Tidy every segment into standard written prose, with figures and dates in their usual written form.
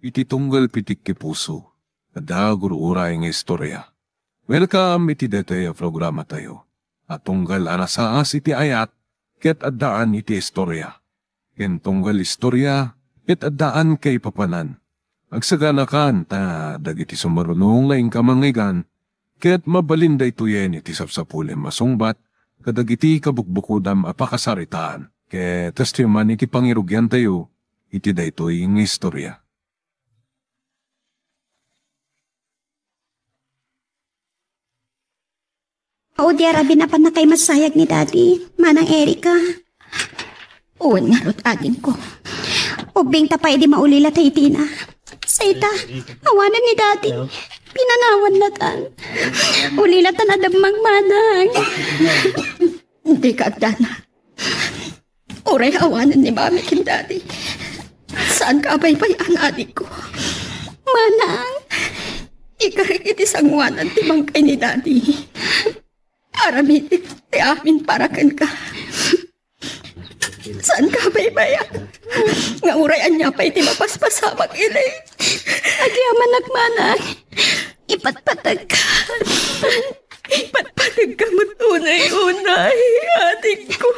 iti tunggal pitik ki puso, kadaguro-uray ng istorya. Welcome iti dete programa tayo. At tunggal anasaas iti ayat, ket addaan iti istorya. Ken tunggal istorya, ket addaan kay papanan. Agsaganakan ta dagiti sumarunong laing kamangigan, ket mabalinday tuyen iti sapsapulem masungbat, kadagiti kabukbukudam apakasaritaan. Ket testiman iti pangirugyan tayo, iti daytoy ng istorya. O di arabi na pa na kay masayag ni Daddy, Manang Erika. O narot adin ko. Ubing tapay di maulila tayo tina. Sayta, awanan ni Daddy. Pinanawan na tan. Ulila tan adamang manang. Hindi ka agdana. Uray awanan ni Mami kin Daddy. Saan ka abay-bay ang adik ko? Manang, ikarik iti sangwanan ti bangkay ni Daddy. Aramitik ti amin para kan ka. Saan ka baybaya? Nga urayan niya pa iti mapaspasamak ilay. Agyaman nagmanay. Ipatpatag ka. Ipatpatag ka matunay-unay, adik ko.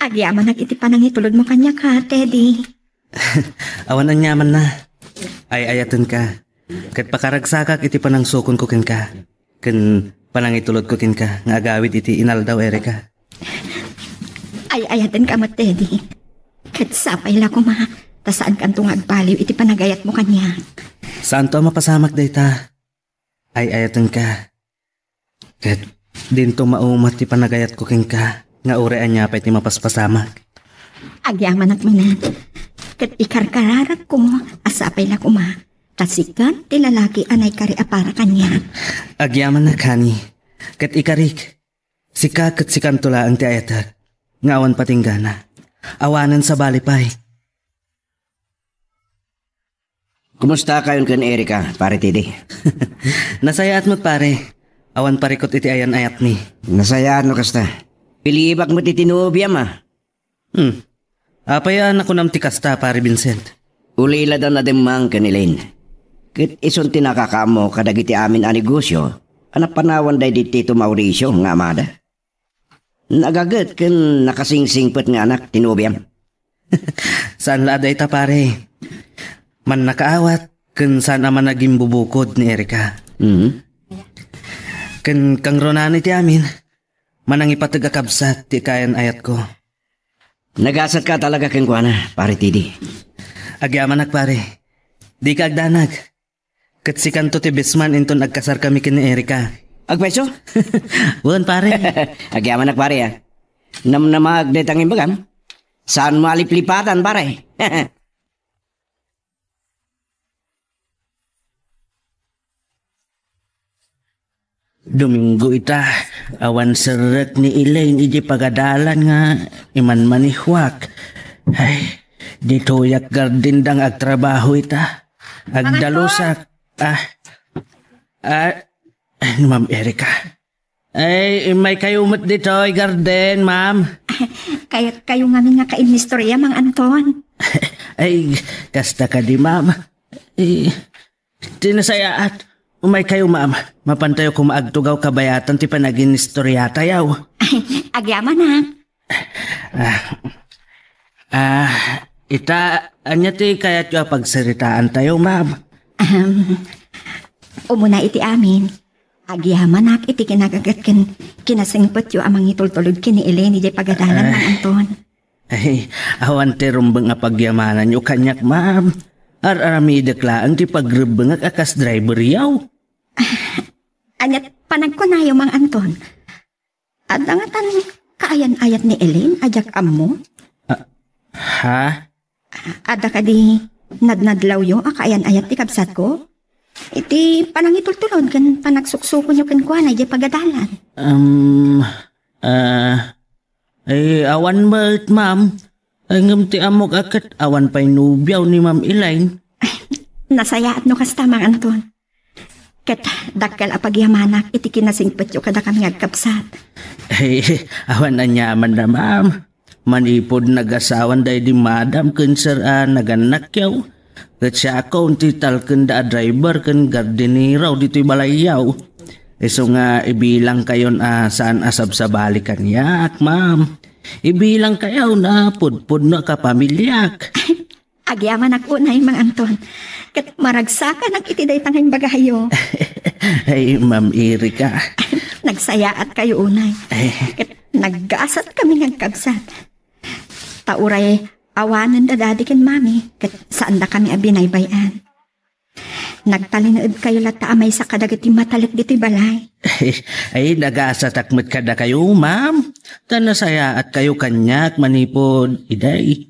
Agyaman iti panang itulod mo kanya ka, Teddy. Awan ang nyaman na. Ay ayatan ka. Kat pakaragsakak iti panang sukon ko kin ka. Ken panang itulod ko kin ka. Nga agawid iti inaldaw, Erika. Ay ayatan ka mo, Teddy. Kat sapay la ko ma. Tasaan kang agpaliw iti panagayat mo kanya. Saan to mapasamak dayta? Ay ayatan ka. Kat dinto maumat ti panagayat ko kin ka. Nga urean niya pa iti mapaspasamak. Agyaman at manan. Kat ikarkararak ko, asapay la ko ma. Tasikan, ti lalaki anay kari apara kanya. Agyaman na kani. Kat ikarik. Sika kat sikan tula ang ti ayatag. Ngawan patinggana. Awanan sa balipay. Kumusta kayon kan Erika, pare Tidi? Nasayat mo't pare. Awan parikot iti ayan ayat ni. Nasayaan no kasta. Pilibak mo titinubya ma. Apayaan ako nam ti kasta, pare Vincent. Ulila daw na demang kanilin. Kit ison tinakakamo kadagiti amin a negosyo, anak panawan day di Tito Mauricio nga amada. Nagagat kan nakasingsingpet nga anak tinubyam. Saan la day ta pare? Man nakaawat, kan saan naman naging bubukod ni Erika. Kan kang ronani ti amin, manang ipatagakabsat ti kayan ayat ko. Nagasat ka talaga kang kuwana, pare Tidi. Agyaman pare. Di ka agdanag. Kat si kanto ti Bisman inton agkasar kami kin ni Erika. Agpeso? Wan pare. Agyaman pare ya. Namnamag detangin bagam. Saan mo aliplipatan pare? Domingo ita, awan seret ni Elaine iji pagadalan nga iman manihwak. Ay, dito yak gardindang agtrabaho ita. Agdalusak. Ma'am Erika. Ay, may kayumot dito ay garden, ma'am. Kaya't kayo nga nga ka-inistorya, Mang Anton. Ay, kasta ka di, ma'am. Ay, tinasayaat. Umay kayo, ma'am. Mapantayo kung maagtugaw kabayatan ti panagin istorya tayaw. Agyaman na. Ita, anya ti kayat yung pagsaritaan tayo, ma'am. Umuna iti amin. Agyaman nak iti kinagagat kinasingpot yung amang itultulod kini Elaine di pagadalan, Mang Anton. Ay, awan ti rumbang apagyamanan yung kanyak, ma'am. Arami deklaan ti pagrubang akas driver yaw. Anyat panagkunayo, Mang Anton. At nga tanong kaayan-ayat ni Elaine, ajak ammo. Ha? Ada ka di nadnadlaw yung kaayan-ayat ti kabsat ko? Iti panangitultulod kan panagsuksukon yung kankwana di pagadalan. Ay awan ba't, ma'am? Ay ngam ti amok akat awan pa'y nubyaw ni Ma'am Elaine. Nasayaat no kasta, Mang Anton. Ket dakkel a pagyamanak iti kinasingpetyo kada kami agkapsat. Awan na nyaman na ma'am. Manipod nagasawan day di madam kun sir naganak yaw. Ket siya ako unti talken da driver ken gardeniraw dito'y balayaw. So nga ibilang kayon saan asab sa balikan yak ma'am. Ibilang kayo na pudpud na kapamilyak. Agyaman ako na Mang Anton. Ket maragsakan ang itiday tanging bagayo. Ay, Ma'am Erika. Nagsayaat kayo unay. Ket naggasat kami ng kabsat. Tauray awanan da dadi ken mami. Ket saan da kami abinaybayan. Nagtalinood kayo lata amay sa kadagiti matalik dito'y balay. Ay, nagasatakmat kada kayo, ma'am. Tanasaya at kayo kanyak manipod iday.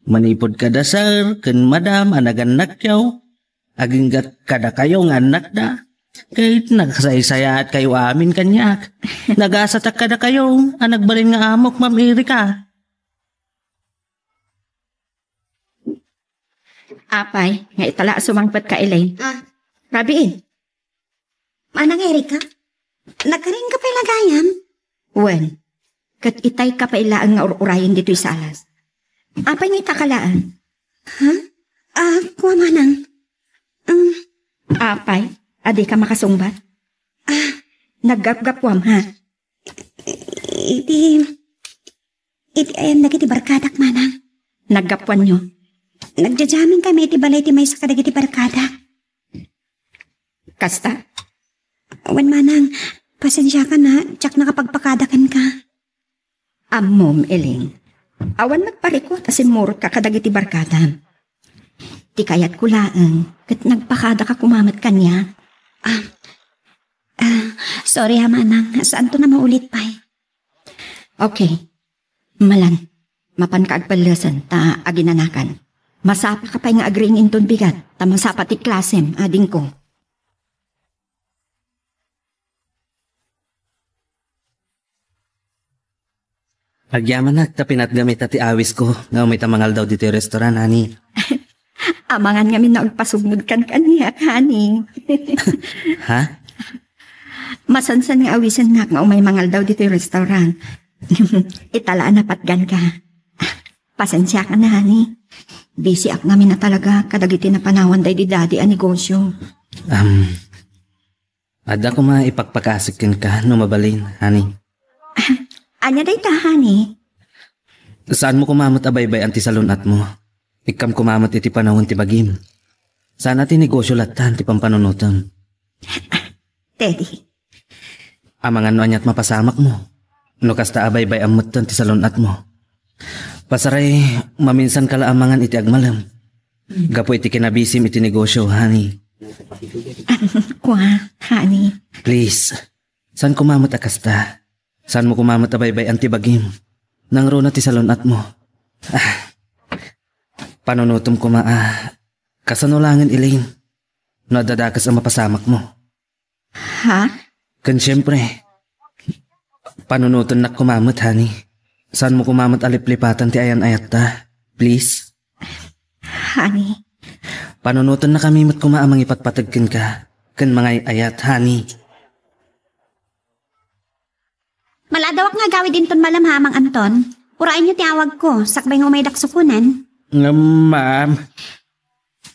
Manipod kada sir, ken madam, anaganak yaw. Aginggat kada kayo ng anak da. Kahit nagsaysaya at kayo amin kanyak. Nagasatak kada kayo, anagbalin nga amok, Ma'am Erika. Apay, nga itala sumangpat ka, Elaine. Rabiin. Manang Erika, nagkaring ka pa'y lagayan? Wen, kat itay ka pa ilaan nga urayin dito'y salas. Apay nga itakalaan. Kuha manang. Apay, adi ka makasungbat. Naggap-gapwam ha. Iti ayan nagiti barkadak manang. Naggapwan nyo. Nagjajamin kami iti balay ti may sa kadagiti barkada. Kasta? Wan manang, pasensya ka na, tsak nakapagpakadakan ka. Mom, Eling. Awan nagparikot asin murot ka kadagiti barkada. Ti kayat kulaang, kat nagpakada ka kumamat kanya. Sorry ha manang, saan to na maulit pa'y? Okay. Malan, mapan ka agpalasan, ta aginanakan. Masapa ka pa nga agring inton bigat, ta masapa ti klasem, ading ko. Agyaman na, tapinat gamit ati awis ko. Nga may tamangal daw dito yung restaurant, hani. Amangan nga min na agpasugmud kan kaniya, hani. Ha? Masansan nga awisan nga umay mangal daw dito yung restaurant. Italaan na patgan ka. Pasensya ka na, hani. Busy ak namin na talaga kadagiti na panawan day di daddy ang negosyo. Ada ko maipagpakasikin ka no mabalin, hani. Anya day ta, hani. Saan mo kumamot abaybay ang tisalunat mo? Ikam kumamot iti panahon ti bagim. Sana ti negosyo latan ti pampanunutan. Teddy. Amangan no anyat mapasamak mo. No kasta abaybay ang mutan ti salunat mo. Pasaray, maminsan kala amangan iti agmalam. Gapo iti kinabisim iti negosyo, honey. Kwa, honey. Please, saan kumamot akasta? Saan mo kumamot abaybay antibagim? Nang rona ti salunat mo. Panunutom ko kasanulangin Elaine. Nadadakas ang mapasamak mo. Ha? Kan siyempre, panunuton na kumamot, honey. Saan mo kumamot aliplipatan ti ayan-ayat ta? Please? Honey. Panunuton na kami mat kumaamang ipatpatagkin ka. Kan mga ayat, honey. Maladawak nga gawid din ton malam ha, Mang Anton. Urain niyo tiawag ko, sakbay nga may daksukunan. Nga, ma'am.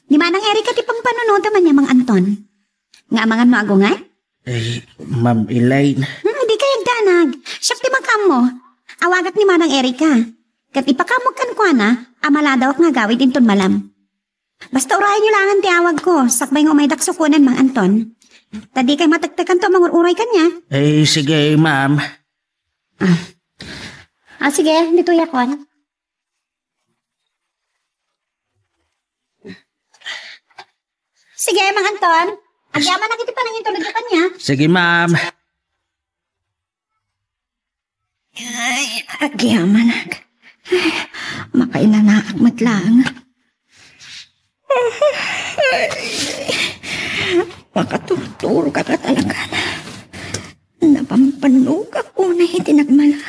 Di manang Erika ti pampanunuta man niya, Mang Anton. Nga amangan mo ago nga? Ay, Ma'am Elaine. Di kayag danag. Siyak ti magkam mo. Awagat ni manang Erika. Kat ipakamog kan kwa na, amaladawak nga gawid din ton malam. Basta urahin niyo langan tiawag ko, sakbay nga may daksukunan, Mang Anton. Tadi kay matagtagan to, mangururay kanya. Ay, sige, ma'am. Sige, dito yakon. Sige, Mang Anton. Agyaman na kita pa nang itulog ka niya. Sige, ma'am. Ay, agyaman. Makainanaak matlang. Makatuturo ka ka talaga na. Napampanog ako na itinagmala.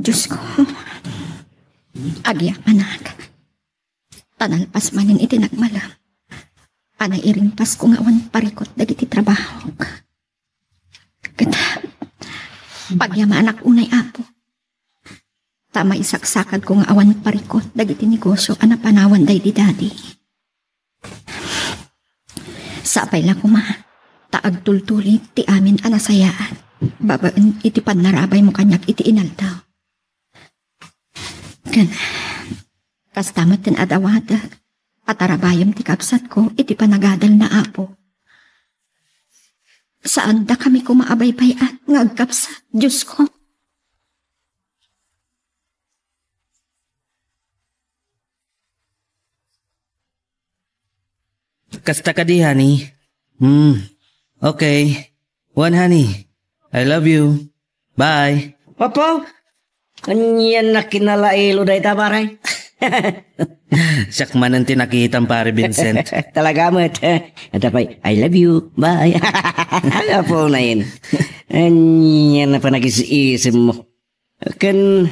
Diyos ko. Agyaman. Tanalpas manin iti nagmalam. Panairing pas ko nga awan parikot dagiti trabaho. Kita, pagyama anak unay apo. Tama isaksakad ko nga awan parikot dagiti negosyo ana panawan day di daddy. Sapay lang kuma, taag tultulit ti amin anasayaan. Babaan iti panarabay mo kanyak iti inaldaw. Kan, kastamat tin adawadag. Atarabayam ti kapsat ko, iti panagadal na apo. Saan da kami kumaabaybayan nga agkapsat, Diyos ko? Kasta ka di, honey. Okay. One, honey. I love you. Bye. Papo, kanyan na kinalailo day tabaray. Siyak man ang tinakitang pare Vincent. Talaga mo. At apay, I love you. Bye. Apo na yun. Yan na pa nag-isip mo. Kan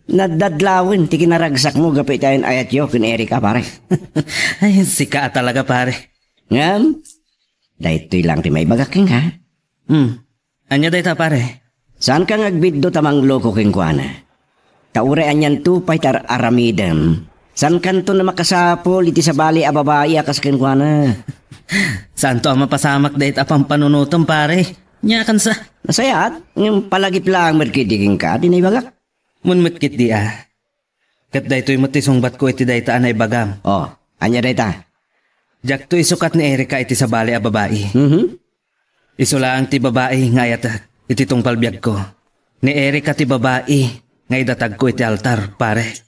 nadadlawin, ti kinaragsak mo gapit tayo ayat yo kun Erika pare. Ay, sika talaga pare. Ngam? Dahito'y lang ti may bagaking ha. Anya day ta pare? Saan ka ngagbiddo tamang loko king kuana? Taure anyan tupay tar aramidem. San kanto na makasapol iti sa bali a babae akas kenkwana. Saan to ang mapasamak dahit apang panunutom pare? Nyakan sa. Nasayat, ng palagip lang merkidiging ka, di na ibagak. Munmitkit di Kat dahito'y matisong bat ko iti dahita anay bagam. Oh, anya dahita? Jak to isukat ni Erika iti sa bali a babae. Isulaang ti babae ngayat iti tungpal biyag ko. Ni Erika ti babae. Ngay datag ko iti altar, pare.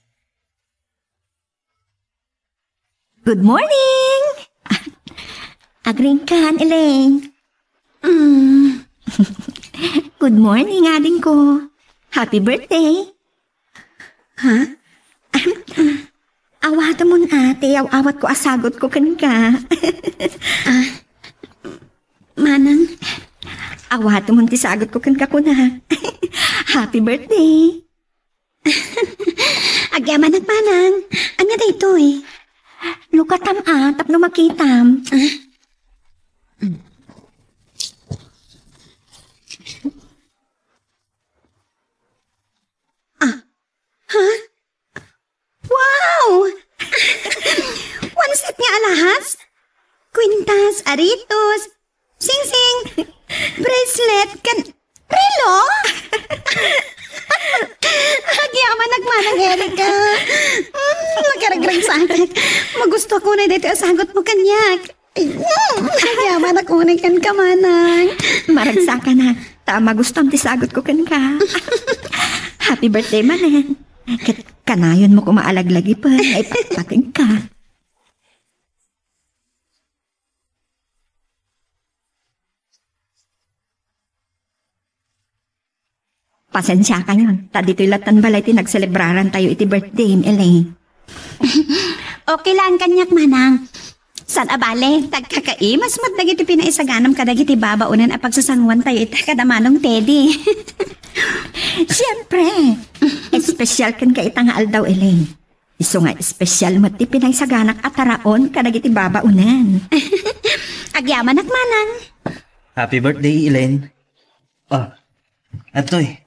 Good morning! Agring kan, Elaine. Good morning, ading ko. Happy birthday. Ha? Awata mo ate, awat ko asagot ko kan ka. Manang, awata mo ti sagot ko kan ka kuna. Happy birthday. Agyaman at manang. Anya da ito eh. Lukatam tapno makitam. Ha? Wow! One set nga alahas? Quintas, aritos, sing-sing, bracelet, relo? Agyaman nagmanang Erika. Magkaragrang sakit. Magusto ko na dito asagot mo kanyak. Agyaman ako na kan kamanang. Maragsakan na. Tama gustom ti sagot ko kan ka. Happy birthday man Kanayon mo kumaalaglag pa. Ay pating ka. Pasensya ka yun. Dito'y latan balay nagcelebraran tayo iti birthday, Elaine. Okay lang kanyak manang. San abale, tagkakaimas mat dagiti pinaisaganam kadagiti babaunan a pagsasangwan tayo ita kadamanong Teddy. Siyempre. Espesyal kan ka itang aldaw, Elaine. Iso nga espesyal mat ti pinaisaganak at taraon kadagiti babaunan. Agyaman at manang. Happy birthday, Elaine. Oh, atoy.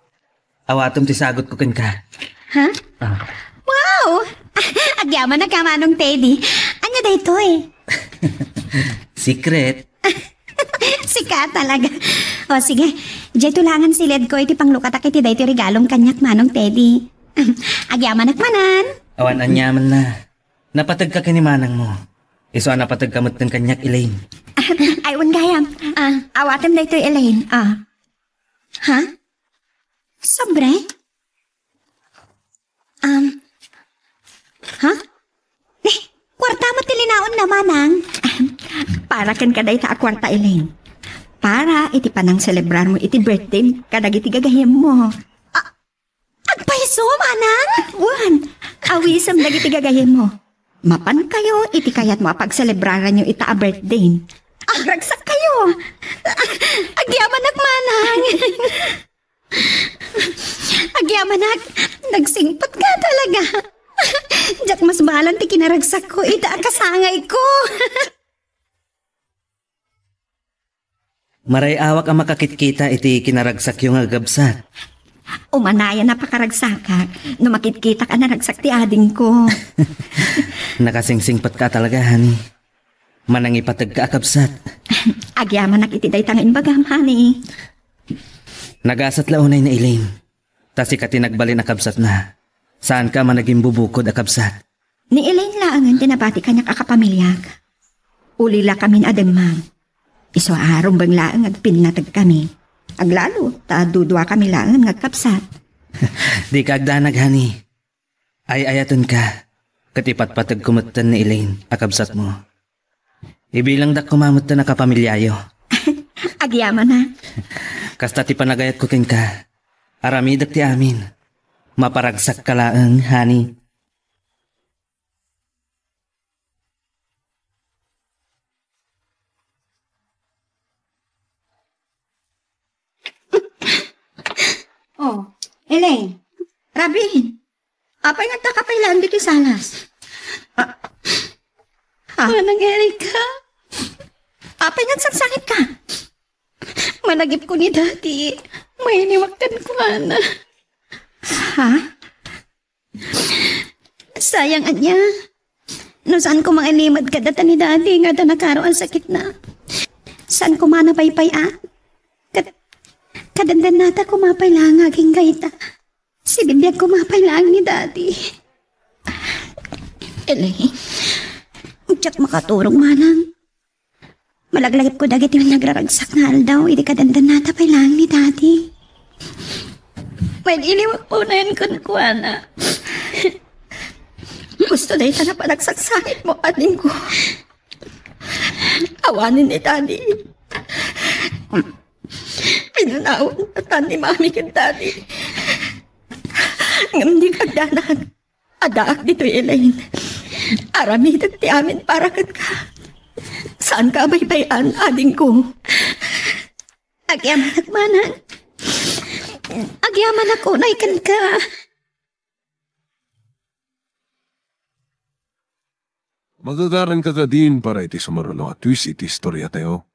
Awatom ti sagot ko kan ka. Ha? Wow! Agyaman na kamanong Teddy. Anya da ito eh? Secret. Sika talaga. O sige, dyan tulangan si Led ko iti panglukatak iti da iti regalong kanyak manong Teddy. Agyaman at manan. Awan anyaman na. Napatag ka kinimanang mo. Iso napatag kamot ng kanyak, Elaine. Aywan gayam. Awatem na ito, Elaine. Ha? Sobre? Ha? Kwarta mo tilinaon na manang. Para kan kaday ta akwarta, Elaine. Para iti panang celebrar mo iti birthday kadagiti gagahim mo. Agpaiso, manang? Wan, awisam dagiti gagahim mo. Mapan kayo, iti kayat mo pag-celebraran nyo ita a birthday. Agragsak kayo. Agyaman ak manang. Agyaman ak, nagsingpat ka talaga. Jak mas balan ti kinaragsak ko, ita kasangay ko. Maray awak ang makakitkita iti kinaragsak yung agabsat. Umanaya na pakaragsaka, no makitkita ka na ragsak ti ading ko. Nakasingsingpat ka talaga, honey. Manang ipatag ka akabsat. Agyaman iti day tangin bagam, honey. Nagasat launay na Elaine. Tas ikatinagbalin akabsat na. Saan ka man naging bubukod akabsat? Ni Elaine laangan tinabati kanya kakapamilyag. Ulila kamin ademang. Iso arom bang laang agpinatag kami. Aglalo, dudwa kami laang ngagkapsat. Di ka agdanag, honey. Ay ayaton ka. Katipat-patag kumutan ni Elaine, akabsat mo. Ibilang dak kumamutan na kapamilyayo. Agyaman na. Kasta ti panagayat ko kin ka. Aramidak ti amin. Maparagsak ka laang, honey. Oh, Elaine, Rabin, apay nagtakapailan di kisalas. Manang Erika, apay nagsagsakit ka. Managip ko ni Daddy, may iniwaktan ko ana. Ha? Sayang anya. No saan ko mga inimad ka data ni Daddy nga da nakaroon sakit na. Saan ko manapaypayan? Kadandan nata kumapay lang aging gaita. Si bibiyag kumapay lang ni Daddy. Elaine, tiyak makaturong manang. Malaglagip ko dagit yung nagraragsak na aldaw. Hindi kadandan nata pay lang ni Daddy. May iliwag po na yun kunkuana. Gusto na ita na panagsaksanit mo, ating ko. Awanin ni Daddy. Pinanaon na ni Mami kang Daddy. Ngam di kagdanag. Adaak dito, Elaine. Aramidag ti amin para ka. Saan ka baybayan, ading ko? Agyaman agmanan. Agyaman ako, naikan ka. Magagaran ka din para iti sumaralo at twist iti istorya tayo.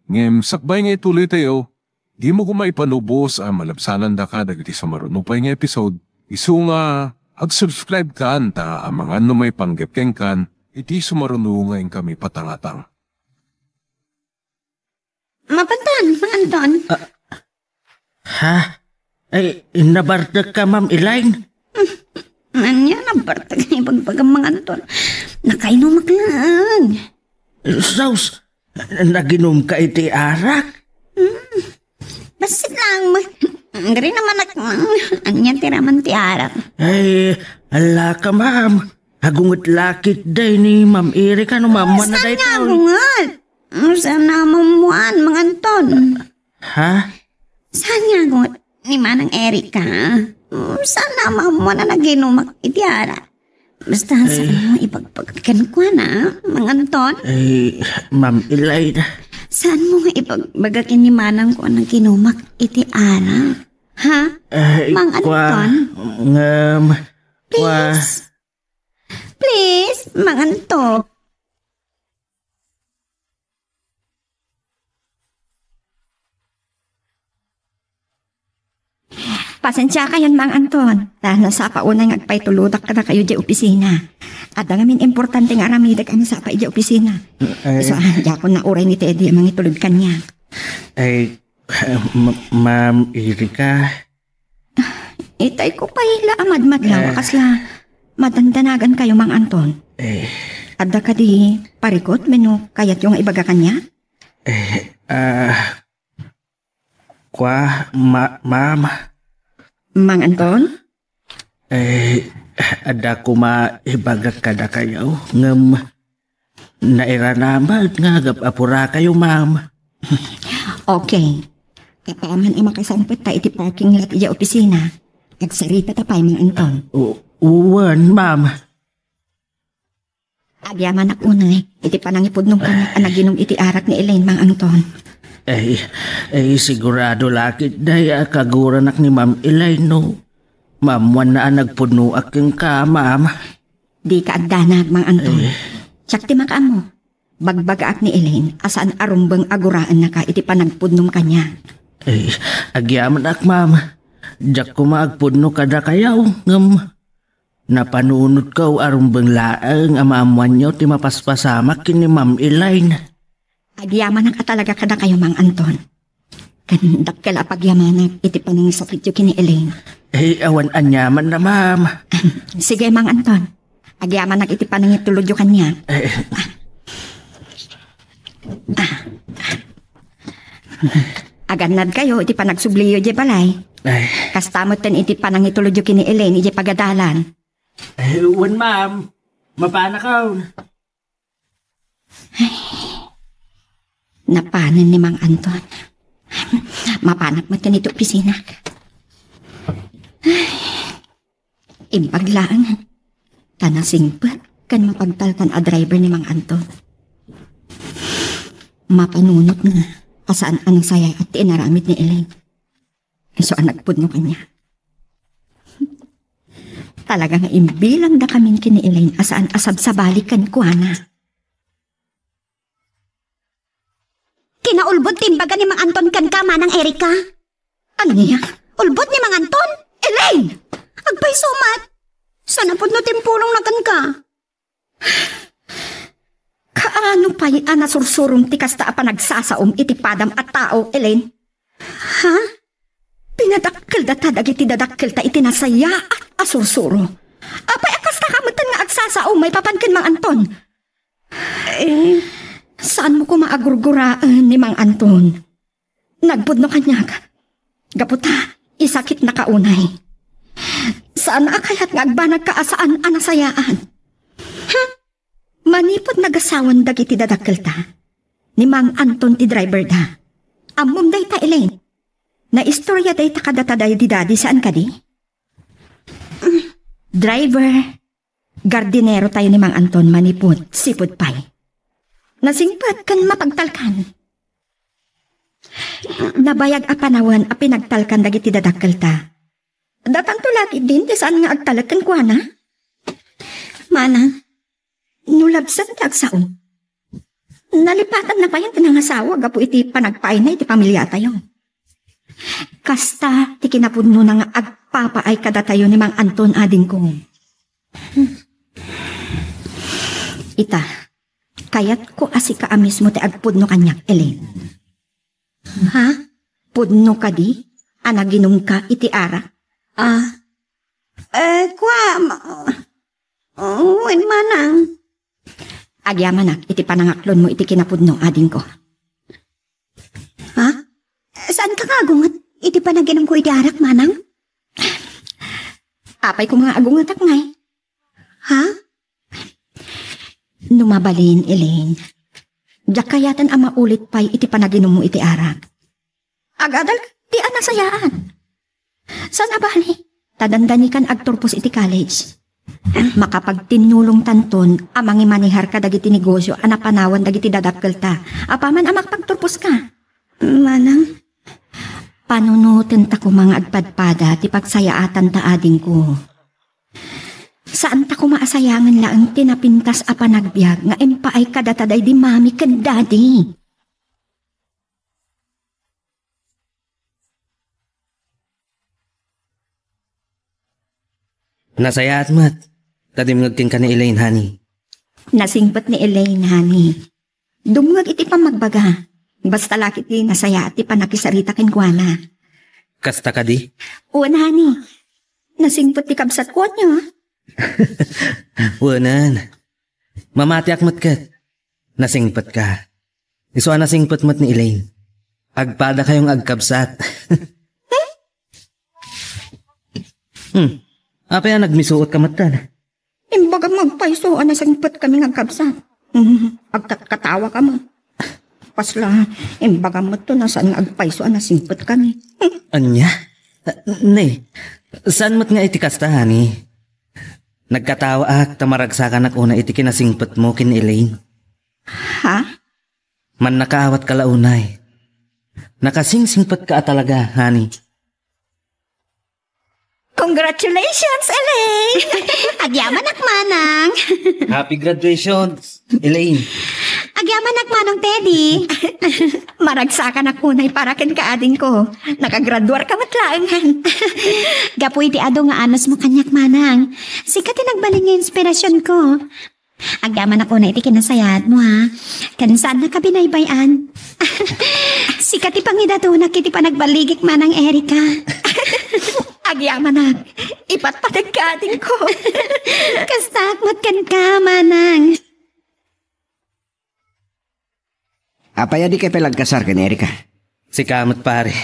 Ngem, sakbay nga ituloy tayo. Di mo kumaipanubos ang malabsanan da ka dagiti sumarunupay nga episode. Isu nga, ag-subscribe ka anta ang mga may panggepkeng kan, iti sumarunungay kami patangatang. Mapantan, mga Anton. Ha? Ay, nabardag ka, Ma'am Elaine? Anya, nabartag na ibagbagang mga Anton. Nakainumak lang. Saus, naginom ka iti arak? Basit lang. Dari naman anya tiraman ti arak. Ay, ala ka, Ma'am. Hagungot lakit day ni Ma'am Erika no Ma'am na day Saan hagungot? Saan na mamuan, mga Anton? Ha? Saan nga hagungot ni Manang Erika? Saan na mamuan na naginumak iti arak? Basta saan mo ipagpagkan ko na, mga Anton? Ay, Ma'am Elaine. Saan mo nga ipagbagakin ni Manang ko ang kinumak iti arak? Ha? Ay, Mang Anton? Please? Please, Mang Anton. Pasensya kayon, Mang Anton. Dahil nasa paunay ngagpaytuludak ka na kayo di opisina. At ngamin importante nga ramidag ang sa pa di opisina. So, ko na uray ni Teddy ang mga itulog kanya. Ay, Ma'am Erika. Itay ko pa hila amadmad lang. Kasla, madandanagan kayo, Mang Anton. Adda ka di parikot, meno kayat yung ibaga kanya? Ma'am. Mang Anton? Ada ko maibagak kada kayo. Ngam, nairanamad nga apura kayo, Ma'am. Okay. Kapaaman ay makasampot ta iti parking lot iya opisina. Agsarita ta pa'y, Mang Anton. Uwan, Ma'am. Agyaman ako na iti panangipod nung naginom iti arak ni Elaine, Mang Anton. Sigurado lakit day kaguranak ni Ma'am Elaine, no? Mamuan na nagpuno akong ka, ma'am. Di ka agdanag, Mang Anton. Tsak ti makaam mo. Bagbagaak ni Elaine, asaan arumbang aguraan na ka iti panagpudnom kanya. Agyaman ak, ma'am. Diyak ko maagpudno kada kayaw, ngam. Napanunod ka arumbang laang amamuan nyo ti mapaspasamak kini Ma'am Elaine. Agyaman ka talaga kada kayo, Mang Anton. Kandak kala pagyamanak iti panangisakit yung kini Elaine. Awan anyaman na, ma'am. Sige, Mang Anton. Agyaman iti panangitulod yung kanya. Aganad kayo iti panagsubliyo di balay. Kastamot ten iti panangitulod yung kini Elaine iti pagadalan. Wan, ma'am. Mapana ka. Napanan ni Mang Anton. Mapanak mo ten ito opisina. Impaglaan. Tanasingpat kan mapagtalkan a driver ni Mang Anton. Mapanunot nga kasaan anong sayay at inaramid ni Elaine. So anagpud no kanya. Talaga nga imbilang da kamin kini Elaine asaan asab sa balikan ko, ana. Kinaulbod timbaga ni Mang Anton kan ka, Manang Erika. Ano niya? Ulbod ni Mang Anton? Elaine! Agpay sumat. Sana po no timpulong na kan ka. Kaano pa'y anasursurum ti kasta pa nagsasaom iti padam at tao, Elaine? Ha? Pinadakkel data dagiti dadakkel ta iti nasaya at asursuro. Apay akasta kamutan nga agsasaom may papankin Mang Anton. Saan mo ko maagurguraan ni Mang Anton? Nagbudno kanya ka. Gaputa, isakit na kaunay. Saan akayat nga agbanag ka asaan anasayaan? Ha? Manipod nagasawan dagiti dadakkel ta. Ni Mang Anton ti driver da. Amom day ta, Elaine. Na istorya day ta kadataday di daddy saan ka di? Driver, gardinero tayo ni Mang Anton manipod, sipod pay. Nasingpat kan mapagtalkan. Nabayag a panawan a pinagtalkan dagiti dadakkel ta. Datang tulaki din di saan nga agtalakan ko, ana? Manang, nulabsan ti agsaom. Nalipatan na pa yan tinangasawa gapu iti panagpaay na iti pamilya tayo. Kasta ti kinapudno na nga agpapaay kada tayo ni Mang Anton ading ko. Ita, kayat ko asika amis mo ti agpudno kanyak, Elaine. Ha? Pudno ka di? Anaginom ka iti ara? Manang. Agyamanak iti panangaklon mo iti kinapudno ading ko. Ha? Saan ka kagungat? Iti panaginom ko iti arak, Manang? Apay ko nga agungat ak ngay. Ha? Numabalin, Elaine. Diyak kayatan ang maulit pa'y iti panaginom mo iti arak. Agadal, di anasayaan. San abali? Tadandanikan agturpos iti college. Makapagtinulong tanton, amangi manihar ka dagiti negosyo, anapanawan dagiti dadakkel ta. Apaman amak pagturpos ka. Manang? Panunutin ta ko mga agpadpada, ti pagsayaatan ta ading ko. Saan ta ko maasayangan laang tinapintas a panagbiag, nga empaay kadataday di mami ken daddy. Nasayat mat. Kadimngagting ka ni Elaine, honey. Nasingbat ni Elaine, honey. Dumungag iti pamagbaga. Basta lakit di nasaya at ipanakisarita kinkwana. Kasta ka di? Uwan, honey. Nasingbat ti kabsat ko niyo. Wanan. Mamati akmat kat. Nasingpat ka. Iso nasingpat mat ni Elaine. Agpada kayong agkabsat. Apa yan nagmisuot ka matan? Imbaga magpaisoan na singpat kami ngagkabsat. Agkatawa ka mo. Pasla, imbaga mo to na saan agpaisoan na singpat kami. Anya? Nay, saan mat nga iti kasta, honey? Nagkatawa ak, tamaragsakan ako na iti kinasingpat mo kin Elaine. Ha? Man nakaawat ka launay. Nakasingsingpat ka talaga, honey. Congratulations, Elaine! Agyaman manang. Happy graduation, Elaine. Agyaman manong, Teddy. Maragsakan kunay para ken kaading ko. Nakagraduar ka matlaangan. Gapoy ti ado nga anos mo kanyak manang. Sikat nagbaling nga inspirasyon ko. Agyaman kunay ti kinasayad mo ha. Kan saan na ka binaybayan? Sikat ti pangidato kiti pa nagbaligik manang Erika. Agyaman ipatpatag ka ating ko. Kastakmat kan ka manang. Apaya di kay pelagkasar ken Erika. Si kamot pare.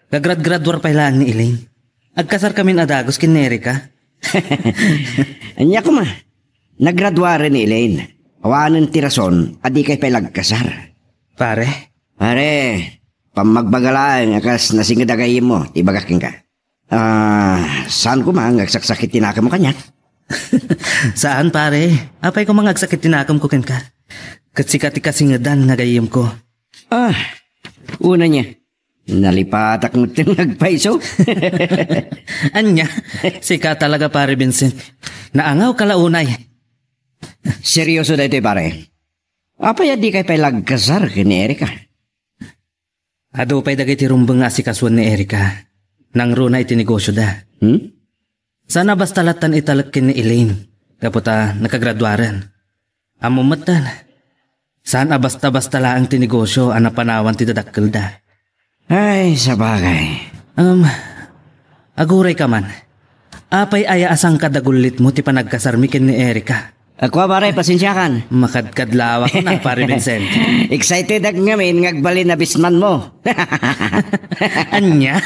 Gagrad-graduar pa lang ni Elaine. Agkasar kami adagos kin Erika. Anya ko ma. Naggraduare ni Elaine. Awanan ti rason adi kay pelagkasar. Pare, Pare, pamagbagalaan akas nasingadagay mo, ibagaking ka. Saan ko man agsaksakit tinaka mo kanya? saan pare? Apay ko mga agsakit tinakam ko ken ka. Katsikati kasingadan nga gayam ko. Una niya, nalipatak mo itong nagpaiso. Anya, sika talaga pare Vincent. Naangaw kalaunay. Seryoso na ito pare. Apaya di kay pelagkasar ken Erika. Ado pa'y dagiti rumbang nga si kaswan ni Erika. Nang runa itinegosyo da. Sana basta latan italagkin ni Elaine. Kaputa nakagraduaran. Amumatan. Sana basta-basta laang tinegosyo ang napanawan ti dadakkel da. Ay, sabagay. Aguray ka man. Apay aya asang kadagulit mo ti panagkasarmi ken ni Erika. Ako pare, pasensyakan. Makadkadlawa ko na pare Vincent. Excited ak ngamin ngagbalin na bisman mo. Anya?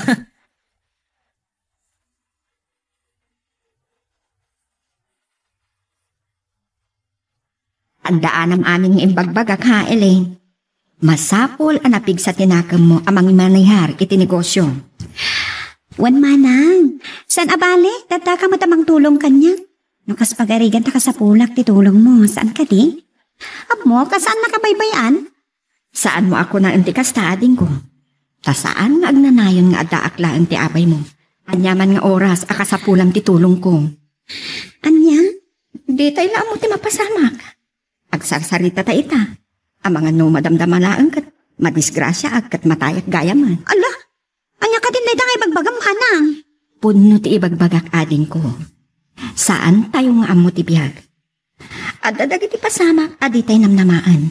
Ang daanam aming imbagbagak ha, Elaine. Masapol ang napig sa tinakam mo amang manayhar iti negosyo. Wan manang. San abale? Dadaka mo tamang tulong kanya. Nukas pagarigan ta ka sa pulak ti tulong mo. Saan ka di? Amo, kasaan nakabaybayan? Saan mo ako na intikas taading ko? Ta saan nga agnanayon nga adaaklaan ti abay mo? Anyaman nga oras akasapulam ti tulong ko. Anya? Di tayo lang mo ti mapasamak. Agsarsarita ta ita. Ang mga no madamdamalaan kat madisgrasya agkat matayak gayaman. Ala, anya ka din na itang ibagbagam ka na. Puno ti ibagbagak ading ko. Saan tayo nga amo ti biyag? Adadag iti pasamak adi tayo namnamaan.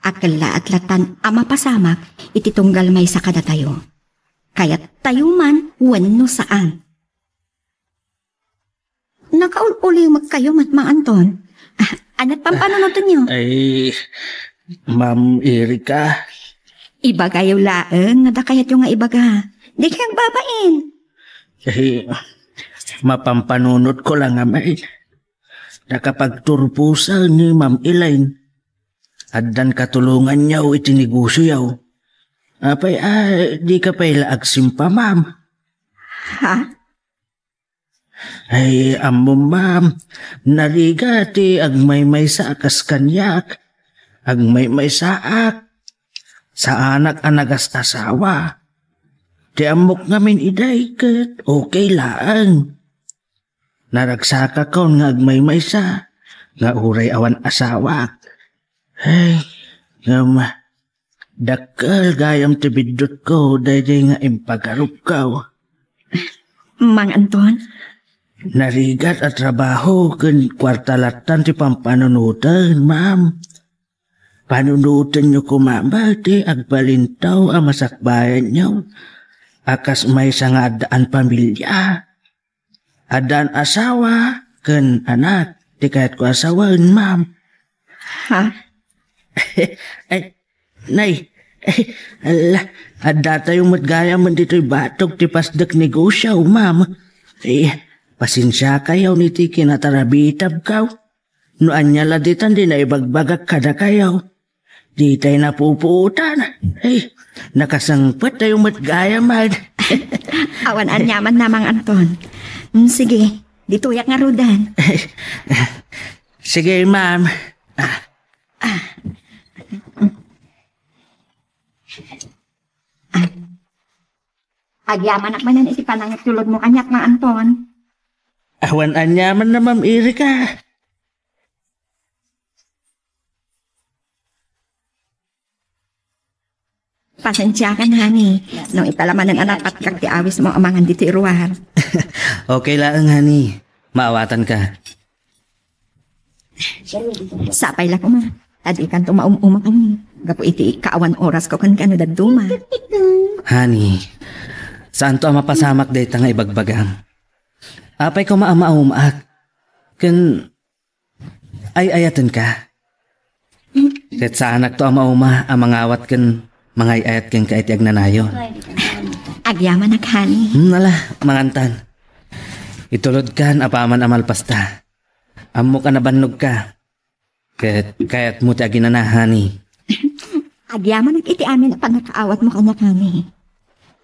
Akala at latan ama pasamak iti tunggal may sa kada tayo. Kaya't tayo man wenno saan. Nakaululi magkayo matmang Anton. Anat pampanonoto niyo? Ay, Ma'am Erika. Ibagayaw laeng, nadakayat yung nga ibaga. Di kayang babain. Kasi mapampanunot ko lang amay. Nakapagturpusa ni Ma'am Elaine. Addan katulungan niya o itinigusyo yaw. Apay, di ka pa'y laagsim pa, ma'am. Ha? Ay, amo ma'am, narigati agmay-may sa akas kanyak, agmay-may saak, sa anak anagas asawa. Di amok ngamin iday kat, okay lang. Naragsaka ko nga agmay-may sa, nga uray awan asawa. Ay, dakal gayam tibidot ko, dahi nga impagarup ka. Mang Anton? Narigat at trabaho kan kwartalatan ti pampanunutan, ma'am. Panunutan niyo ko, mama, ti agbalintaw ang masakbayan niyo. Akas may nga adaan pamilya. Adaan asawa, kan anak, ti kahit ko asawan, ma'am. Ha? Ay, nay, ala, ada tayong matgaya man dito'y batog ti pasdak negosyo, ma'am. Pasensya kayaw ni ti kinatarabitab kaw. No anyala ditan di na ibagbagak kada kayaw. Di tayo napupuutan. Nakasangpat tayong matgaya man. Awan anyaman namang Anton. Sige, dituyak nga rudan. Sige, ma'am. Agyaman ak manan iti panangit tulod mo kanyak na Anton. Awan anyaman na Ma'am Erika. Pasensya ka na, honey. Nung italaman ng anak at kag ti awis mo amangan dito iruar. Okay lang, honey. Maawatan ka. Sapay lang ko ma. Tadi kan tumaum-uma kan. Gapo iti kaawan oras ko kan kano daduma. Honey, saan to ang mapasamak dayta nga ibagbagang? Apay ko maama-umaak. Kan ay-ayatan ka. Kat sa anak to ang mauma, ang mangawat kan mga ayat kang kaitiag na nayo. Agyaman ak, honey. Nala, mangantan. Itulod kan apaman amal pasta. Amo ka nabannog ka. Kaya't mo ti aginanahani. Agyaman ak iti amin na panakaawat mo kanyak, honey.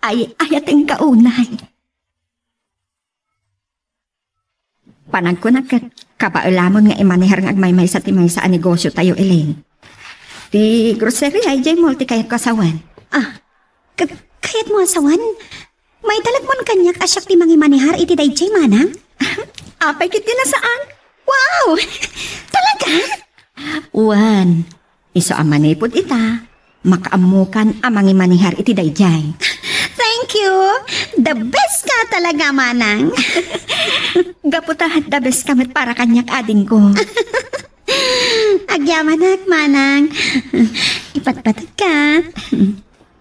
Ay, ayating kaunay. Panag ko na kapailamon nga imanihar nga agmay-may sa timay sa negosyo tayo, Elaine. Di grocery ay jay multi kayat ko asawan. Kayat mo asawan? May talag mon kanyak asyak ti mangimanihar iti dayjay manang? Apay kiti na saan? Wow! Talaga? Wan, iso amanipod ita. Makaamukan ang mangimanihar iti dayjay. Thank you! The best ka talaga, manang. Gaputahat the best kamit para kanyak ading ko. Agyaman ak, manang. Ipatpatag ka.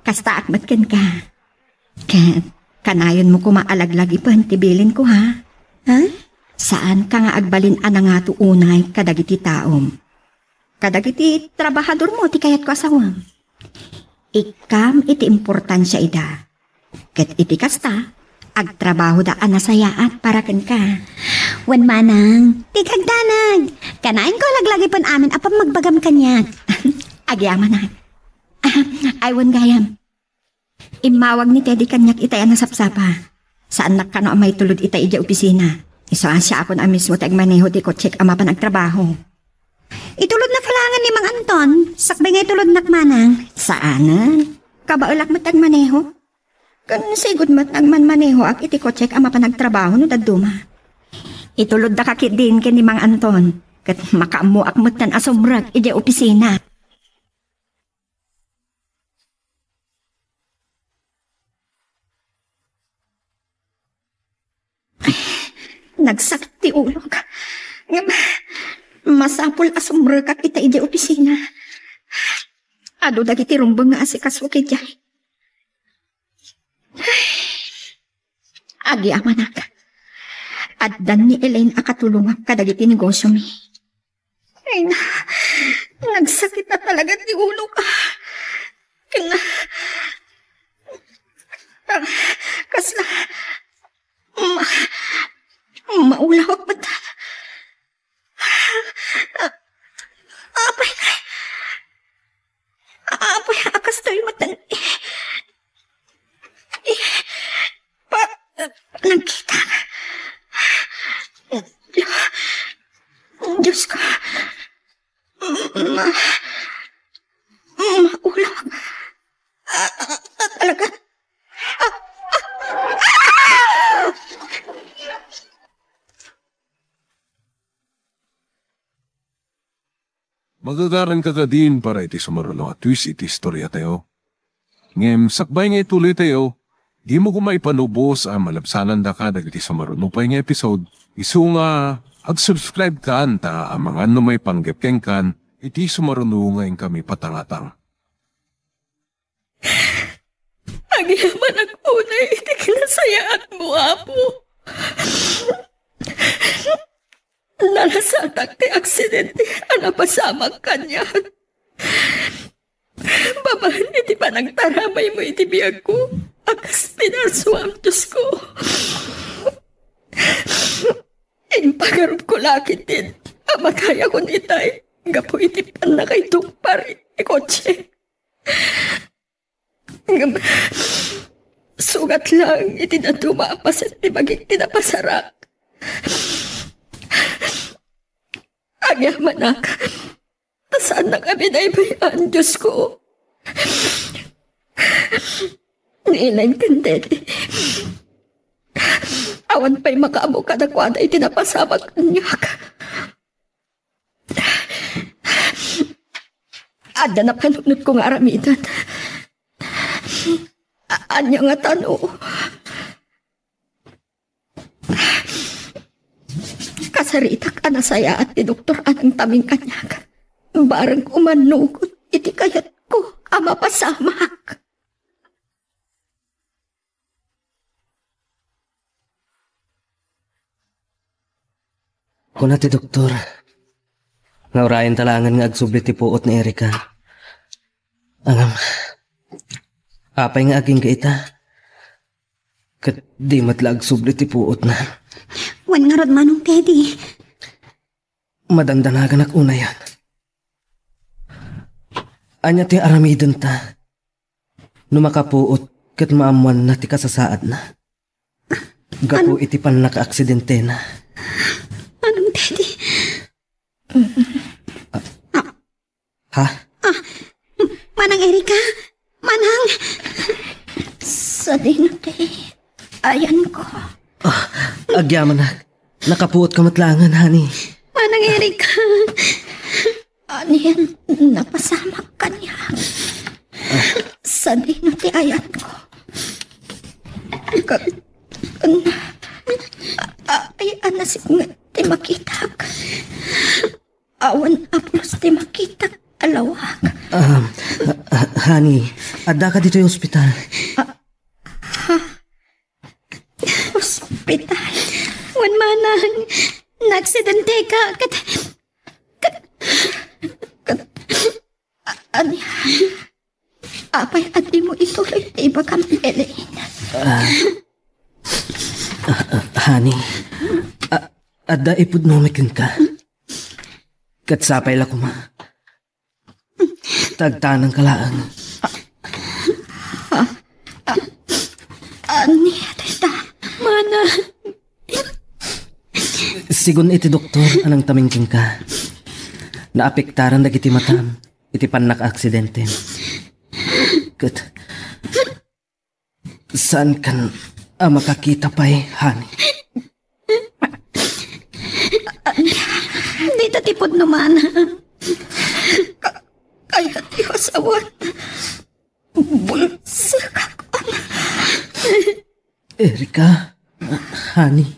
Kasta akmatkan ka. Kanayon mo kumaalaglag ipan tibilin ko, ha? Ha? Saan ka nga agbalin anang nga tuunay kadagiti taom? Kadagiti trabahador mo ti kayat ko asawam. Ikam iti importansya ida. Ket iti kasta, agtrabaho da anasayaat para ken ka. Wan manang, tigagdanag. Kanain ko laglagi pan amin apam magbagam kanyak. Agyaman na. Aywan gayam. Imawag ni Teddy kanyak itay na sapsapa. Saan nakano ang may tulod itay ija opisina. Isoan siya akon amis mo tag maneho di ko check ama pa nagtrabaho. Itulod na kalangan ni Mang Anton. Sakbay nga itulod nak manang. Saanan? Kabaulak mo tag maneho? Kan sigud mat nagman-maneho ak iti ko check ama pa nagtrabaho no daduma. Itulod na kakit din ken ni Mang Anton. Kat makaamu ak mutan asomrag ija opisina. Nagsakit ti ulo ka. Masapul asomrag ak ita ija opisina. Ado dagiti rumbang nga asikaso kay jay. Agi amanak. Addan ni Elaine akatulong kadagiti negosyo mi. Ay na, nagsakit na talaga ti ulo ka. Kaya, kasla, maulawak ba ta? Apay, akas tayo matan. Nagkita. Diyos ko. Maulawak. Talaga. Magagaran ka ka din para iti sumaralo at twist iti istorya tayo. Ngem, sakbay nga ituloy tayo, di mo kumaipanubos ang malabsanan da ka dagiti sumaralo pa nga episode. Isu nga, ag-subscribe ka anta ang mga may panggepkeng kan, iti sumaralo ngayon kami patangatang. Agyaman ang unay iti kinasayaan mo, Apo. Nalasatak ti aksidente anapasamang kanya. Babahan iti panagtaramay mo iti biyag ko. Akas pinarsuam Diyos ko. Impagarup ko lakit din. Amakaya ko nitay. Gapo iti panakay tungpari iti kotse. Sugat lang iti natumapas at ibaging tinapasarak. Agyaman ak, saan na kami naibayaan, Diyos ko? Nilain kan, Dede. Awan pa'y makaamo ka na kwada itinapasabag kanyak. Ada na panunod ko nga aramidan. Anya nga tano. Kasarita ka na saya at ni Doktor Anang taming kanyak. Barang umanugod, iti kayat ko ama pasamak. Kuna ti doktor, nga urayan talangan nga agsubli ti puot ni Erika. Angam, apay nga aging kaita. Kat di matla agsubli ti puot na. Wan nga rod manong Teddy. Madandanagan ak una yan. Anya ti aramidon ta. Numakapuot kat maamuan na ti kasasaad na. Gapo iti pan naka-aksidente na. Anong Teddy? Ha? Manang Erika? Manang? Sa dinate, ayan ko. Agyaman na. Nakapuot ka matlangan, honey. Manang Erika? Aniyan, napasamak ka niya. Sa dinate, ayan ko. Ay, anasip nga ti makitak. Awan aplos ti makitak alawak. Honey, adda ka dito yung ospital. Hospital. Wan manang. Naaksidente ka. Aniya. Apay, adi mo ituloy ti iba kang Elaine. Honey, adda ipudnomikin ka. Katsapay la kuma. Tagtanang kalaan. Aniya, tita. Mana. Sigun iti doktor, anang tamingking ka. Naapektaran dagiti matam, iti panak-aksidente. Kat, saan kan makakita pa'y, honey? Di tatipod naman. Kaya ti kasawan. Bulsa ka ko. Erika, honey.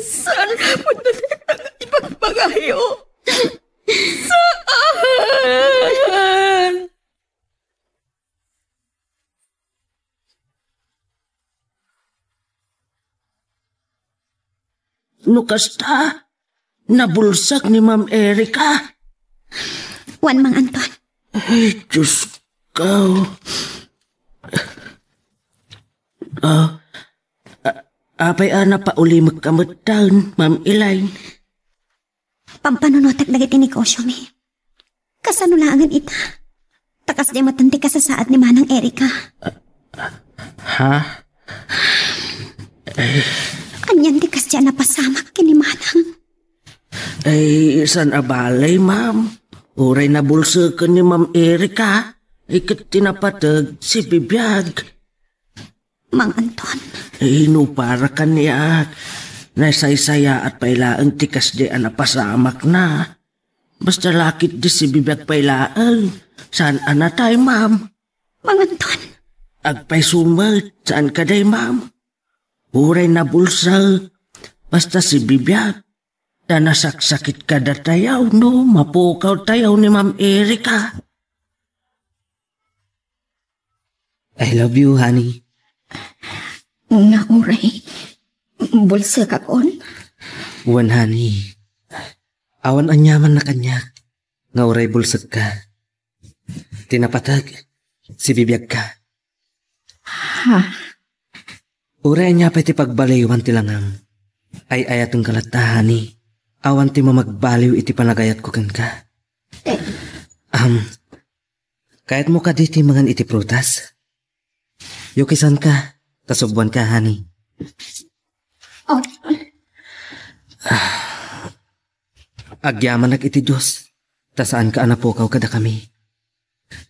Saan mo na ang ibang pagayo? Saan? Nukasta, nabulsak ni Ma'am Erika. Wan Mang Anton. Ay, Diyos ko. Apay ana pa uli magkamataon, Ma'am Elaine. Pampanunotak dagiti negosyo mi. Kasanulangan ita. Takas di matanti ka sa saad ni Manang Erika. Ha? Anyan di kas dyan napasamak kini Manang. Ay, san abalay, Ma'am? Uray na bulsa ka ni Ma'am Erika. Ikat tinapatag si Bibiyag. Mang Anton. Ay, no para ka niya. Nasaysaya at pailaan tikas di napasamak na. Basta lakit di si Bibiyag pailaan. Saan anatay, Ma'am? Mang Anton. Agpay sumat. Saan ka day, Ma'am? Uray na bulsa. Basta si Bibiyag. Na nasaksakit ka da tayaw, no? Mapukaw tayaw ni Ma'am Erika. I love you, honey. Nga uray. Bulsa ka kon? Wan, honey. Awan anyaman na kanya. Nga uray bulsag ka. Tinapatag. Si Bibiyag ka. Ha? Uray niya pa'y ti pagbalayawan tilangang. Ay ayatong kalata, honey. Awan ti mamagbaliw iti panagayat ko kan ka. Kahit mo ka diti mangan iti prutas. Yukisan ka. Kasubwan ka, honey. Oh. Agyaman iti Diyos. Ta saan ka anapukaw kada kami.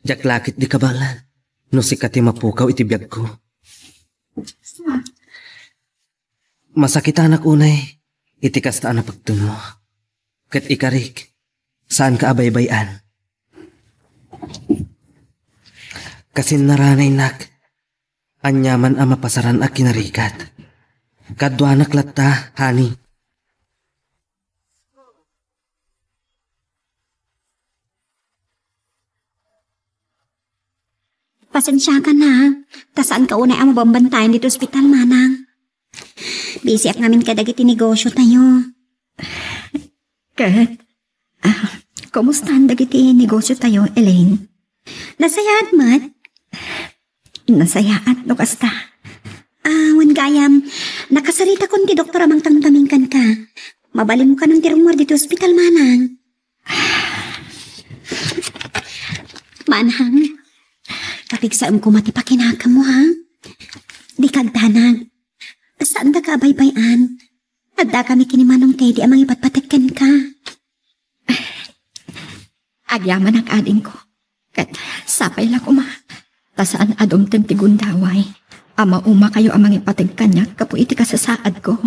Jak lakit di kabalan. no sikati mapukaw iti biyag ko. Masakitan ak unay, iti kasta na pagtuno. Kat ikarik, saan ka abaybayan? Kasin naranay nak, anyaman ang mapasaran ak kinarikat. Kadwanak latta, hani. Pasensya ka na. Tasaan ka unay ang mabambantayan dito ospital, manang. Busy ak namin kadagiti negosyo tayo. Kat, kumusta ang dagiti negosyo tayo, Elaine? Nasayaat, Mat? Nasayaat, no kasta. Wan gayam, nakasarita kon ti doktor amang tangtamingkan ka. Mabalim mo ka ng tirumor dito ospital, manang. Manang, papigsaan ko matipakinaka mo, ha? Di kagtanag. Saan da ka baybayan? Adda kami kinimanong tayo di amang ipatpatekan ka. Agyaman ang ading ko. Kat sapay la ko ma. Tasaan adom tentigundaway. Ama uma kayo amang ipatekan niya kapo iti kasasaad ko.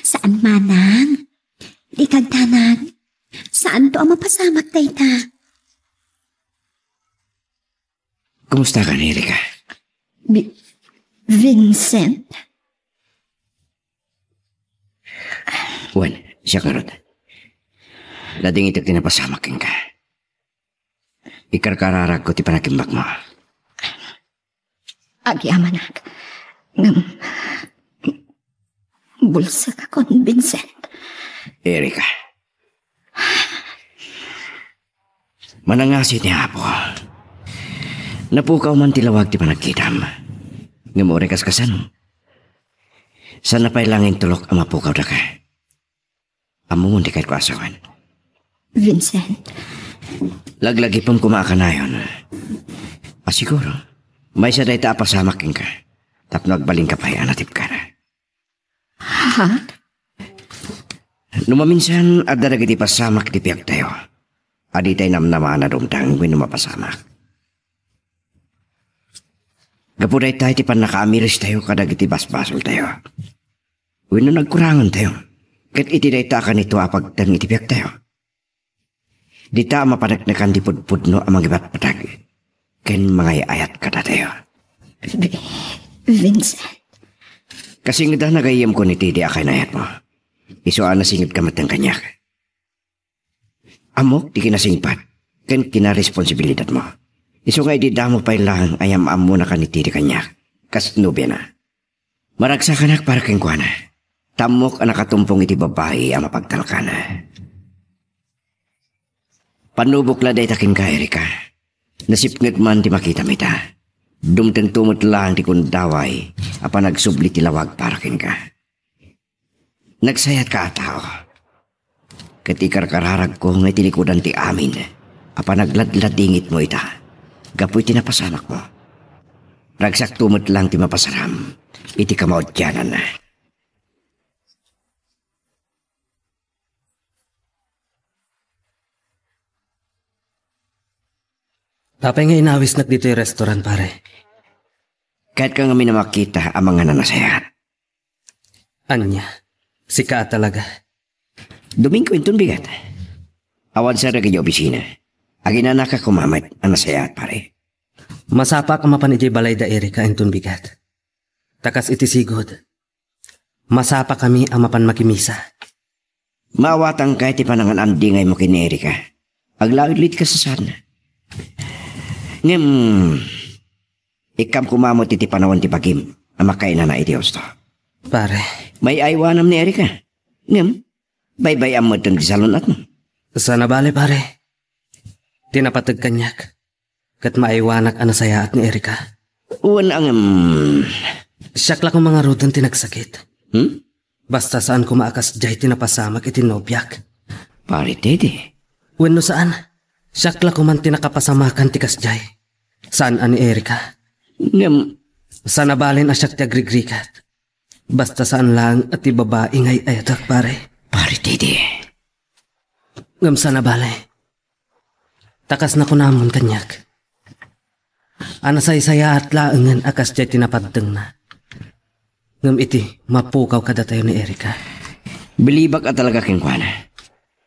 Saan manang? Di kagtanag. Saan to ang mapasamak tayo ta? Kumusta ka, Erika? Vincent? Wan, siya karot. Lading ito tinapasamakin ka. Ikarkararag ko ti panakimbak mo. Agyamanak. Ngam. Bulsa ka kon, Vincent. Erika. Manangasit niya po. Napukaw man tilawag ti panagkitam. Ngamore kaskasan. Sana pa'y langin tulok ang mapukaw na ka. Amungon di kahit ko asawan. Vincent. Laglagi pong kumaka na yun. Siguro, may sa day taapasamakin ka. Tapno agbaling ka pa'y anatip ka na. Ha? Numaminsan, at daragiti pasamak di piyak tayo. Adi tayo namnamaan na dumtang winumapasamak. Gapuday tayo ti pan nakaamiris tayo kadag iti basbasol tayo. Wino nagkurangan tayo. Kat iti day ta ka nito apagtang iti piyak tayo. Di ta mapanagnakan di pudpudno amang ibat patag. Ken mga ayat ka na tayo. Vincent. Kasing da nagayam ko ni Tidi akay na ayat mo. Isuan na singit ka matang kanyak. Amok di kinasingpat. Ken kinaresponsibilidad mo. Iso nga ididamo pa lang ayam amo na kanitiri kanyak. Kas nubya na. Maragsa kanak para keng kuana. Tamok ang nakatumpong iti babae ang mapagtalkana. Panubok la day takin ka, Erika. Nasipngat man ti makita mita. Dumteng tumot lang ti kundaway apa nagsubli ti lawag para ken ka. Nagsayat ka atao. Ketikar kararag ko nga tinikudan ti amin. Apa nagladladingit mo ita. Gapoy tinapasamak mo. Ragsak tumot lang ti mapasaram. Iti kamaot yanan na. Tapay nga inawis nak dito yung restaurant, pare. Kahit ka nga minamakita ang mga nanasayat. Anya, si ka talaga. Domingo intun bigat. Awan sa ragay opisina. Agina ka kumamit ang nasayat, pare. Masapa ka mapan iti balay da Erika intun bigat. Takas iti sigod. Masapa kami ang mapan makimisa. Mawatang kahit ipanangan ang dingay mo kini Erika. Aglawid ka sa sana. Ikam kumamot iti panawan ti pagim. Ang makaina na iti osto. Pare. May aywanam ni Erika. Bay-bay amod tong salon at mo. Sana bale, pare. Tinapatag kanyak. Kat maiwanak ang nasayaat ni Erika. Uwan ang... Siyak lang ang mga rudan tinagsakit. Basta saan kumaakas jay tinapasamak iti nobyak. Pare, Tede. Uwan no saan? Siyak lang kuman tinakapasamakan tikas jay. Saan ani Erika? Sana balin asyak ti agrigrikat. Basta saan lang at ibabae ngay ayatak, pare. Pare, Tede. Sana balay. Takas na ko namon kanyak. Anasay-saya at laangan akas jay tinapadeng na. Ngam iti, mapukaw kada tayo ni Erika. Bilibak at talaga kinkwana.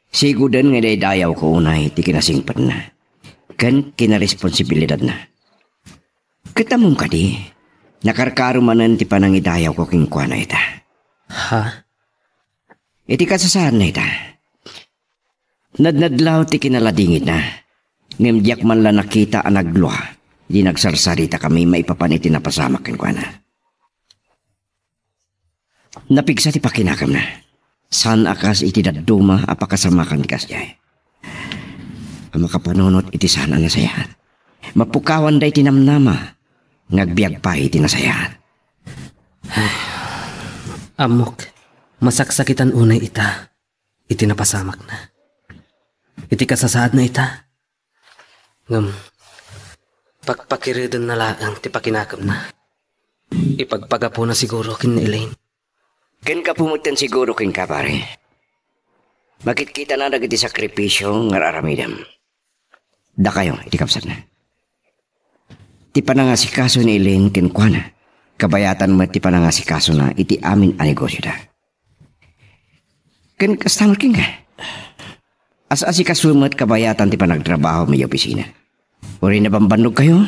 Sigudan nga dayaw ko unay ti kinasingpan na. Kan kinaresponsibilidad na. Katamong kadi, nakarkarumanan ti panangidayaw ko kinkwana ita. Ha? Iti kasasaan na ita. Nadnadlaw ti kinaladingit na. Ngimdiyak man la nakita ang nagluha. Di nagsarsarita kami maipapaniti na pasamak kinkwana. Napigsa ti pakinakam na. San akas iti daduma apakasamakan ti kasjay. Ang makapanunot iti sana nasayahan. Mapukawan day tinamnama. Ngagbiag pa iti nasayahan. Amok, masaksakitan unay ita. Iti napasamak na. Iti kasasaad na ita. Ngam, pagpakiridan na laang ti pakinakam na. Ipagpagapo na siguro kin ni Elaine. Ken ka pumutan siguro kin ka pare. Makikita na nagiti sakripisyo nga aramidam. Da kayo, iti kapsat na. Ti panangasikaso ni Elaine ken kuana. Kabayatan mo ti panangasikaso na iti amin a negosyo da. Ken kastamar kin ka. As-asikaso mo at kabayatan ti panagtrabaho may opisina. Uri na bambandog kayo?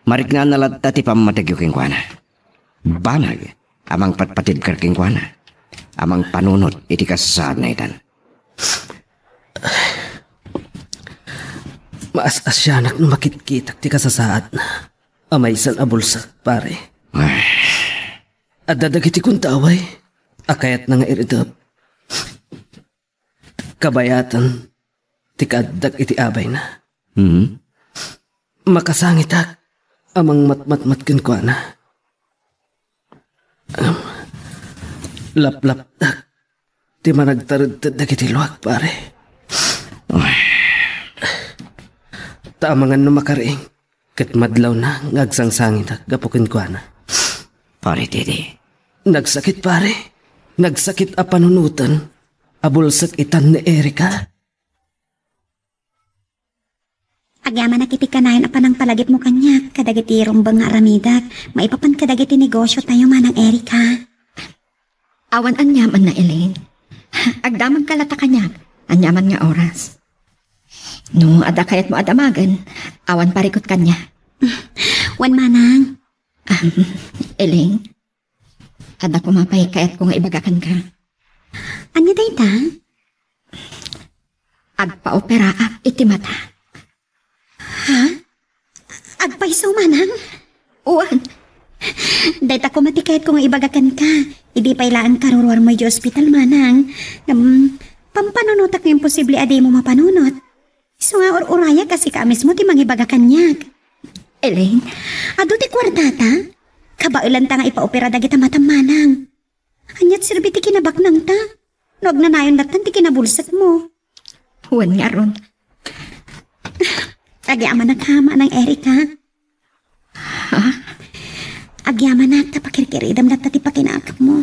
Marikna nalatta ti pamatagyo kin kuana. Banag. Amang patpatid karking kuana. Amang panunot iti kasasaad na itan. Maas-asyanak na makitkitak ti kasasaad na. Amay san abulsa, pare. At dadagiti kong taway. Akayat na nga iridap. Kabayatan. Ti kadag iti abay na. Makasangitak. Amang matmatmatkin kuana. Lap-lap-tak. Di managtarad-tad na kitiluak, pare. Taamangan na makaring. Kat madlaw na ngagsangsangit gapukin ko na. Pare, Tede. Nagsakit, pare. Nagsakit a panunutan. Abulsak itan ni Erika. Agyaman na kitikanayan apa ng palagip mo kanya. Kadagiti rumbang nga aramidak. Maipapan kadagiti negosyo tayo manang Erika. Awan anyaman na Elaine. Agdamag kalata kanya. Anyaman nga oras. No, ada kayat mo adamagan. Awan parikot kanya. Wan manang. Elaine. Ada kumapay kayat ko nga ibagakan ka. Anya day ta? Agpa-opera iti mata. Ha? Agpaiso manang? Uwan. Day ta kumatikayat ko nga ibagakan ka. Idi pailaan karuruar mo yung hospital manang. Pampanunotak nga imposible aday mo mapanunot. So nga uraya kasi kamis mo ti mangibaga kanyak. Elaine. Ado ti kwartata? Kabailan ta nga ipaopera dagita matamanang. Anyat sirbi ti kinabaknang ta. Noag na nayon datan ti kinabulsat mo. Huwan nga ron. Agyaman na kama ng Erika. Ha? Agyaman na tapakirkiridam data ti pakinakap mo.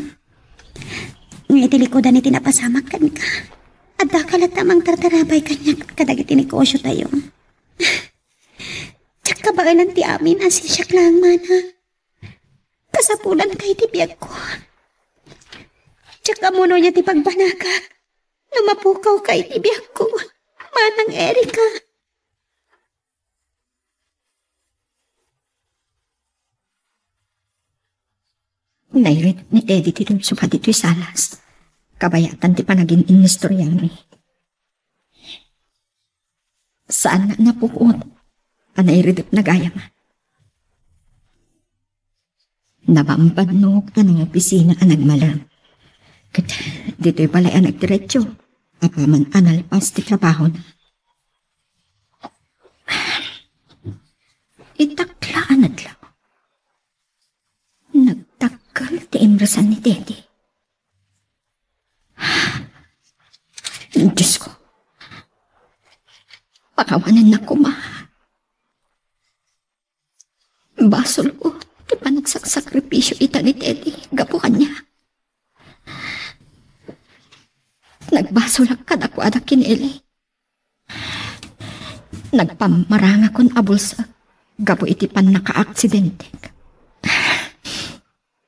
Nga itilikodan iti napasamakan ka. Adda ka tamang tartarabay kanya kadagiti negosyo tayo. Tsak kabailan ti amin asisyak lang mana. Kasapulan kay ti biyag ko. Tsak amuno niya ti pagbanaga. Numapukaw kay ti biyag ko. Manang Erika. Nairit ni Teddy ti supa dito'y salas. Kabayatan ti panaging investoryari. Saan na napuot? Anairit na gaya man. Nabambanok na ng opisina ang nagmalang. Kat dito'y pala'y ang nagdiretso. Apaman analpas ti trabaho na. Itaklaan at lang. Nagtakal ti imrasan ni Teddy. Diyos ko. Pakawanan na ko, ma. Basol ko. Di pa nagsakripisyo ita ni Teddy. Gapuhan niya. Nagbasol ang kadakwadak kinili. Nagpamaranga kon abulsa. Gabo iti pan naka-aksidente.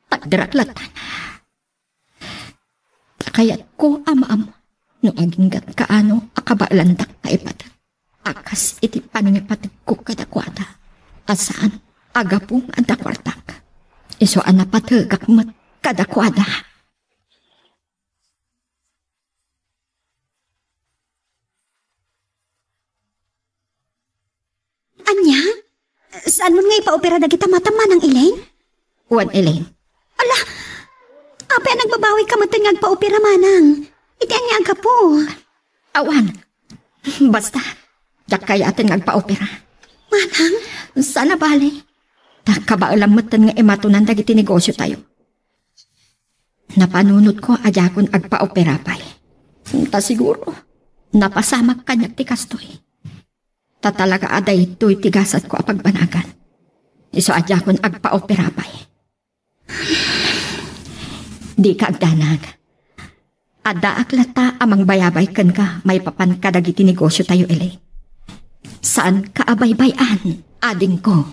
Tagdiraklatan. Kaya't ko ama-ama no aginggat kaano akabalandak na ipat. Akas iti paningipatig ko kadakwada. Asaan agapong adakwartak. Iso anapatagak mat kadakwada. Anya? Saan mo nga ipaopera na kita matama ng Elaine? Wan Elaine. Ala, apa nagbabawi ka matang nagpaopera manang? Iti anya aga po. Awan. Basta, yak kaya atin nagpa-opera. Manang? Sana bale. Nakabaalam matan nga imatunan dagiti negosyo tayo. Napanunod ko ajakon agpa-opera pa'y. Ta siguro, napasamak kanyak ti kastoy. Tatalaga aday to'y tigasat ko apagbanagan. Iso ajakon agpa-opera pa'y. Di ka agdanag. Ada aklata amang bayabay kan ka may papan kadagiti negosyo tayo ilay. Saan ka abay-bayan, ading ko?